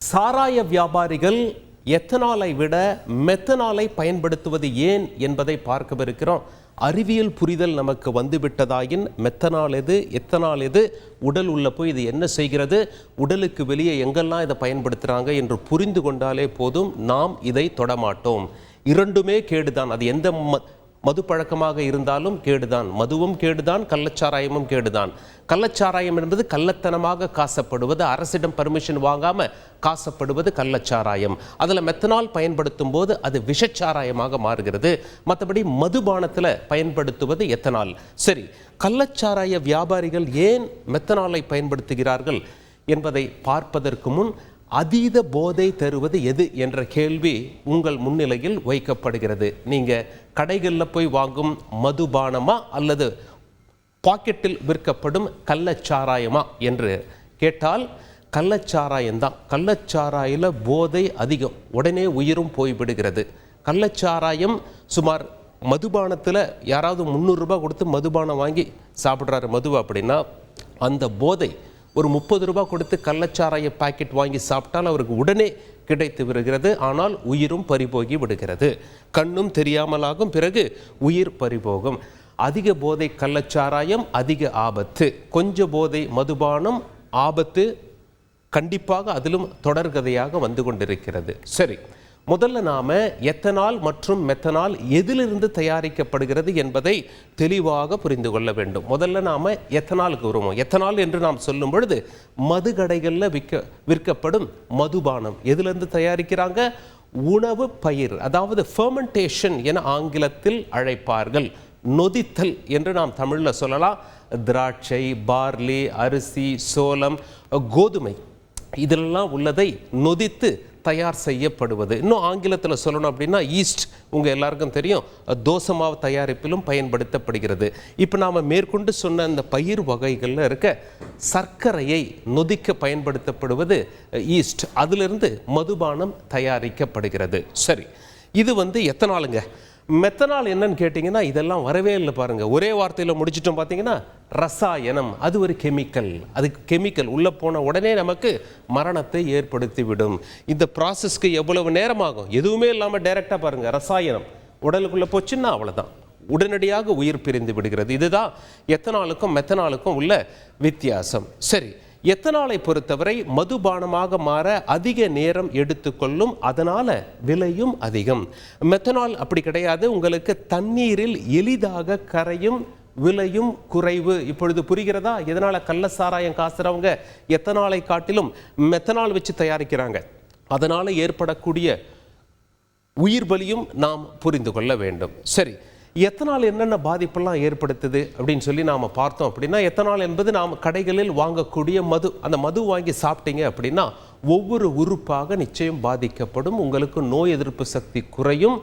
சாராய வியாபாரிகள் எத்தனாலை விட மெத்தனாலை பயன்படுத்துவது ஏன் என்பதை பார்க்கவிருக்கிறோம். அறிவியல் புரிதல் நமக்கு வந்துவிட்டதாயின் மெத்தனால் எது எத்தனால் எது உடல் உள்ள போய் இது என்ன செய்கிறது, உடலுக்கு வெளியே எங்கெல்லாம் இதை பயன்படுத்துகிறாங்க என்று புரிந்து கொண்டாலே போதும், நாம் இதை தொடமாட்டோம். இரண்டுமே கேடுதான். அது எந்த மது பழக்கமாக இருந்தாலும் கேடுதான். மதுவும் கேடுதான், கள்ளச்சாராயமும் கேடுதான். கள்ளச்சாராயம் என்பது கள்ளத்தனமாக காசப்படுவது, அரசிடம் பர்மிஷன் வாங்காம காசப்படுவது கள்ளச்சாராயம். அதில் மெத்தனால் பயன்படுத்தும் போது அது விஷச்சாராயமாக மாறுகிறது. மற்றபடி மதுபானத்தில் பயன்படுத்துவது எத்தனால். சரி, கள்ளச்சாராய வியாபாரிகள் ஏன் மெத்தனாலை பயன்படுத்துகிறார்கள் என்பதை பார்ப்பதற்கு முன் அதீத போதை தருவது எது என்ற கேள்வி உங்கள் முன்னிலையில் வைக்கப்படுகிறது. நீங்கள் கடைகளில் போய் வாங்கும் மதுபானமா அல்லது பாக்கெட்டில் விற்கப்படும் கள்ளச்சாராயமா என்று கேட்டால் கள்ளச்சாராயம்தான். கள்ளச்சாராயில் போதை அதிகம், உடனே உயிரும் போய்விடுகிறது. கள்ளச்சாராயம் சுமார் மதுபானத்தில் யாராவது 300 ரூபாய் கொடுத்து மதுபானம் வாங்கி சாப்பிட்றாரு மதுவை அப்படின்னா, அந்த போதை ஒரு 30 ரூபாய் கொடுத்து கள்ளச்சாராய பாக்கெட் வாங்கி சாப்பிட்டால் அவருக்கு உடனே கிடைத்து வருகிறது. ஆனால் உயிரும் பறிபோகி விடுகிறது. கண்ணும் தெரியாமலாகும், பிறகு உயிர் பறிபோகும். அதிக போதை கள்ளச்சாராயம் அதிக ஆபத்து, கொஞ்ச போதை மதுபானம் ஆபத்து கண்டிப்பாக அதிலும் தொடர்கதையாக வந்து கொண்டிருக்கிறது. சரி, முதல்ல நாம எத்தனால் மற்றும் மெத்தனால் எதிலிருந்து தயாரிக்கப்படுகிறது என்பதை தெளிவாக புரிந்து கொள்ள வேண்டும். முதல்ல நாம எத்தனாலுக்கு வருவோம். எத்தனால் என்று நாம் சொல்லும் பொழுது மது கடைகளில் விற்கப்படும் மதுபானம் எதிலிருந்து தயாரிக்கிறாங்க? உணவு பயிர், அதாவது ஃபெர்மெண்டேஷன் என ஆங்கிலத்தில் அழைப்பார்கள். நொதித்தல் என்று நாம் தமிழில் சொல்லலாம். திராட்சை, பார்லி, அரிசி, சோளம், கோதுமை இதெல்லாம் உள்ளதை நொதித்து தயார் செய்யப்படுவது. இன்னும் ஆங்கிலத்தில் சொல்லணும் அப்படின்னா ஈஸ்ட், உங்கள் எல்லாருக்கும் தெரியும், தோசை மாவு தயாரிப்பிலும் பயன்படுத்தப்படுகிறது. இப்போ நாம் மேற்கொண்டு சொன்ன அந்த பயிர் வகைகளில் இருக்க சர்க்கரையை நொதிக்க பயன்படுத்தப்படுவது ஈஸ்ட், அதிலிருந்து மதுபானம் தயாரிக்கப்படுகிறது. சரி, இது எத்தனாலுங்க. மெத்தனால் என்னன்னு கேட்டிங்கன்னா இதெல்லாம் வரவே இல்லை பாருங்கள். ஒரே வார்த்தையில் முடிச்சிட்டோம். பார்த்தீங்கன்னா ரசாயனம், அது ஒரு கெமிக்கல். அதுக்கு கெமிக்கல் உள்ளே போன உடனே நமக்கு மரணத்தை ஏற்படுத்திவிடும். இந்த ப்ராசஸ்க்கு எவ்வளவு நேரமாகும்? எதுவுமே இல்லாமல் டைரெக்டாக பாருங்கள், ரசாயனம் உடலுக்குள்ளே போச்சுன்னா அவ்வளோதான், உடனடியாக உயிர் பிரிந்து விடுகிறது. இதுதான் எத்தனாலுக்கும் மெத்தனாலுக்கும் உள்ள வித்தியாசம். சரி, எத்தனாலை பொறுத்தவரை மதுபானமாக மாற அதிக நேரம் எடுத்துக்கொள்ளும், அதனால விலையும் அதிகம். மெத்தனால் அப்படி கிடையாது, உங்களுக்கு தண்ணீரில் எளிதாக கரையும், விலையும் குறைவு. இப்பொழுது புரிகிறதா எதனால கள்ள சாராயம் காசுறவங்க எத்தனாலை காட்டிலும் மெத்தனால் வச்சு தயாரிக்கிறாங்க? அதனால ஏற்படக்கூடிய உயிர் பலியும் நாம் புரிந்து கொள்ள வேண்டும். சரி, எத்தனால் என்னென்ன பாதிப்பெல்லாம் ஏற்படுத்துது அப்படின்னு சொல்லி நாம் பார்த்தோம் அப்படின்னா, எத்தனால் என்பது நாம் கடைகளில் வாங்கக்கூடிய மது. அந்த மது வாங்கி சாப்பிட்டீங்க அப்படின்னா ஒவ்வொரு உறுப்பாக நிச்சயம் பாதிக்கப்படும். உங்களுக்கு நோய் எதிர்ப்பு சக்தி குறையும்,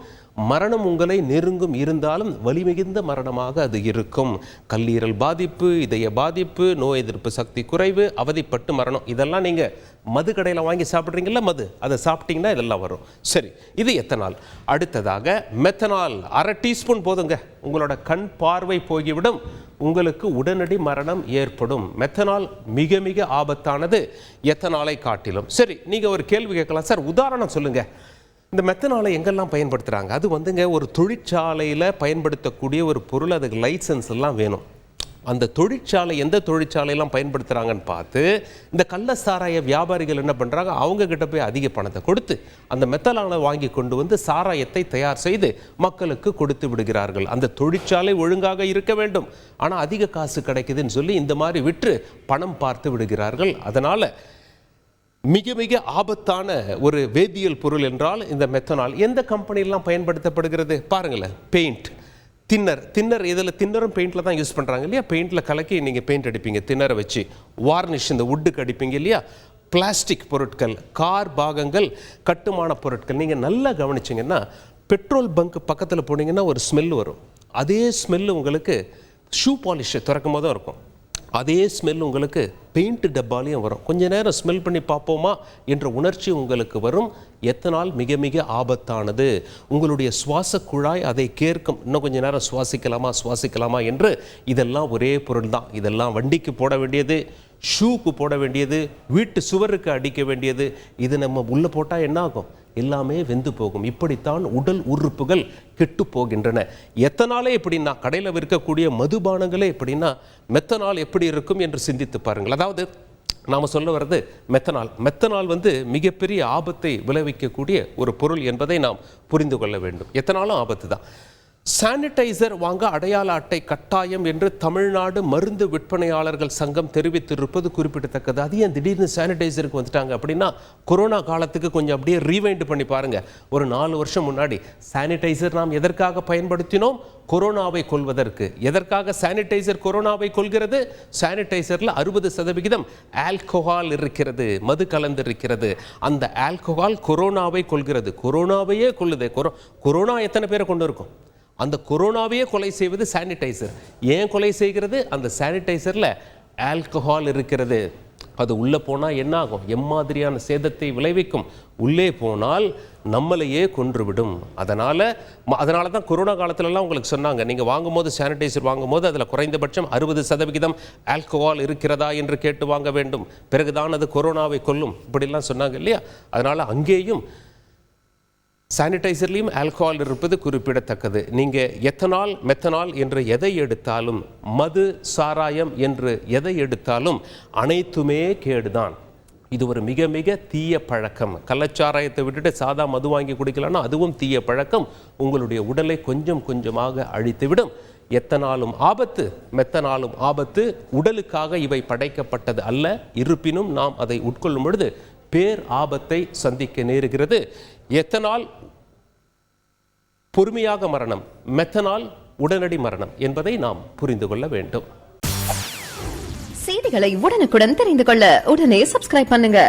மரணம் உங்களை நெருங்கும். இருந்தாலும் வலிமிகுந்த மரணமாக அது இருக்கும். கல்லீரல் பாதிப்பு, இதய பாதிப்பு, நோய் எதிர்ப்பு சக்தி குறைவு, அவதிப்பட்டு மரணம். இதெல்லாம் நீங்கள் மது கடையில் வாங்கி சாப்பிட்றீங்களா மது, அதை சாப்பிட்டீங்கன்னா இதெல்லாம் வரும். சரி, இது எத்தனால். அடுத்ததாக மெத்தனால். அரை டீஸ்பூன் போதுங்க, உங்களோட கண் பார்வை போய்விடும், உங்களுக்கு உடனடி மரணம் ஏற்படும். மெத்தனால் மிக மிக ஆபத்தானது எத்தனாலை காட்டிலும். சரி, நீங்கள் ஒரு கேள்வி கேட்கலாம், சார் உதாரணம் சொல்லுங்கள், இந்த மெத்தனாலை எங்கெல்லாம் பயன்படுத்துகிறாங்க? அது ஒரு தொழிற்சாலையில் பயன்படுத்தக்கூடிய ஒரு பொருள், அதுக்கு லைசன்ஸ் எல்லாம் வேணும். அந்த தொழிற்சாலை எந்த தொழிற்சாலையெல்லாம் பயன்படுத்துகிறாங்கன்னு பார்த்து இந்த கள்ள சாராய வியாபாரிகள் என்ன பண்ணுறாங்க, அவங்க கிட்ட போய் அதிக பணத்தை கொடுத்து அந்த மெத்தனாலை வாங்கி கொண்டு வந்து சாராயத்தை தயார் செய்து மக்களுக்கு கொடுத்து விடுகிறார்கள். அந்த தொழிற்சாலை ஒழுங்காக இருக்க வேண்டும், ஆனால் அதிக காசு கிடைக்குதுன்னு சொல்லி இந்த மாதிரி விற்று பணம் பார்த்து விடுகிறார்கள். அதனால் மிக மிக ஆபத்தான ஒரு வேதியியல் பொருள் என்றால் இந்த மெத்தனால். எந்த கம்பெனிலாம் பயன்படுத்தப்படுகிறது பாருங்களேன். பெயிண்ட், தின்னர் இதில் தின்னரும் பெயிண்டில் தான் யூஸ் பண்ணுறாங்க இல்லையா? பெயிண்டில் கலக்கி நீங்கள் பெயிண்ட் அடிப்பீங்க தின்னரை வச்சு. வார்னிஷ் இந்த வுட்டுக்கு அடிப்பீங்க இல்லையா? பிளாஸ்டிக் பொருட்கள், கார் பாகங்கள், கட்டுமான பொருட்கள். நீங்கள் நல்லா கவனிச்சிங்கன்னா பெட்ரோல் பங்க் பக்கத்தில் போனீங்கன்னா ஒரு ஸ்மெல் வரும். அதே ஸ்மெல் உங்களுக்கு ஷூ பாலிஷை திறக்கும் போதும் இருக்கும். அதே ஸ்மெல் உங்களுக்கு பெயிண்ட் டப்பாலையும் வரும். கொஞ்ச நேரம் ஸ்மெல் பண்ணி பார்ப்போமா என்ற உணர்ச்சி உங்களுக்கு வரும். எத்தனால் மிக மிக ஆபத்தானது. உங்களுடைய சுவாச குழாய் அதை கேட்கும், இன்னும் கொஞ்ச நேரம் சுவாசிக்கலாமா என்று. இதெல்லாம் ஒரே பொருள் தான். இதெல்லாம் வண்டிக்கு போட வேண்டியது, ஷூக்கு போட வேண்டியது, வீட்டு சுவருக்கு அடிக்க வேண்டியது, இது நம்ம உள்ள போட்டால் என்ன ஆகும்? எல்லாமே வெந்து போகும். இப்படித்தான் உடல் உறுப்புகள் கெட்டு போகின்றன. எத்தனாலே எப்படின்னா, கடையில் விற்கக்கூடிய மதுபானங்களே எப்படின்னா மெத்தனால் எப்படி இருக்கும் என்று சிந்தித்து பாருங்கள். அதாவது நாம் சொல்ல வர்றது மெத்தனால் மிகப்பெரிய ஆபத்தை விளைவிக்கக்கூடிய ஒரு பொருள் என்பதை நாம் புரிந்து கொள்ள வேண்டும். எத்தனாலும் ஆபத்து தான். சானிடைசர் வாங்க அடையாள அட்டை கட்டாயம் என்று தமிழ்நாடு மருந்து விற்பனையாளர்கள் சங்கம் தெரிவித்திருப்பது குறிப்பிடத்தக்கது. அது ஏன் திடீர்னு சானிடைசருக்கு வந்துட்டாங்க அப்படின்னா, கொரோனா காலத்துக்கு கொஞ்சம் அப்படியே ரீவைண்ட் பண்ணி பாருங்க. ஒரு 4 வருஷம் முன்னாடி சானிடைசர் நாம் எதற்காக பயன்படுத்தினோம்? கொரோனாவை கொல்வதற்கு. எதற்காக சானிடைசர் கொரோனாவை கொல்கிறது? சானிடைசர்ல 60% ஆல்கஹால் இருக்கிறது, மது கலந்திருக்கிறது. அந்த ஆல்கஹால் கொரோனாவை கொல்கிறது. கொரோனாவையே கொல்லுது. கொரோனா எத்தனை பேரை கொண்டு இருக்கும்? அந்த கொரோனாவையே கொலை செய்வது சானிடைசர். ஏன் கொலை செய்கிறது? அந்த சானிடைசர்ல ஆல்கஹால் இருக்கிறது. அது உள்ளே போனால் என்ன ஆகும்? எம்மாதிரியான சேதத்தை விளைவிக்கும்? உள்ளே போனால் நம்மளையே கொன்றுவிடும். அதனால தான் கொரோனா காலத்துலலாம் உங்களுக்கு சொன்னாங்க, நீங்கள் வாங்கும்போது சானிடைசர் வாங்கும்போது அதில் குறைந்தபட்சம் 60% ஆல்கஹால் இருக்கிறதா என்று கேட்டு வாங்க வேண்டும், பிறகுதான் அது கொரோனாவை கொல்லும், இப்படிலாம் சொன்னாங்க இல்லையா? அதனால் அங்கேயும் சானிடைசர்லையும் ஆல்கஹால் இருப்பது குறிப்பிடத்தக்கது. நீங்கள் எத்தனால் மெத்தனால் என்று எதை எடுத்தாலும், மது சாராயம் என்று எதை எடுத்தாலும் அனைத்துமே கேடுதான். இது ஒரு மிக மிக தீய பழக்கம். கள்ளச்சாராயத்தை விட்டுட்டு சாதா மது வாங்கி குடிக்கலாம்னா அதுவும் தீய பழக்கம். உங்களுடைய உடலை கொஞ்சம் கொஞ்சமாக அழித்துவிடும். எத்தனாலும் ஆபத்து, மெத்தனாலும் ஆபத்து. உடலுக்காக இவை படைக்கப்பட்டது அல்ல. இருப்பினும் நாம் அதை உட்கொள்ளும் பொழுது பேர் ஆபத்தை சந்திக்க நேருகிறது. எத்தனால் பொறுமையாக மரணம், மெத்தனால் உடனடி மரணம் என்பதை நாம் புரிந்து கொள்ள வேண்டும். செய்திகளை உடனுக்குடன் தெரிந்து கொள்ள உடனே சப்ஸ்கிரைப் பண்ணுங்க.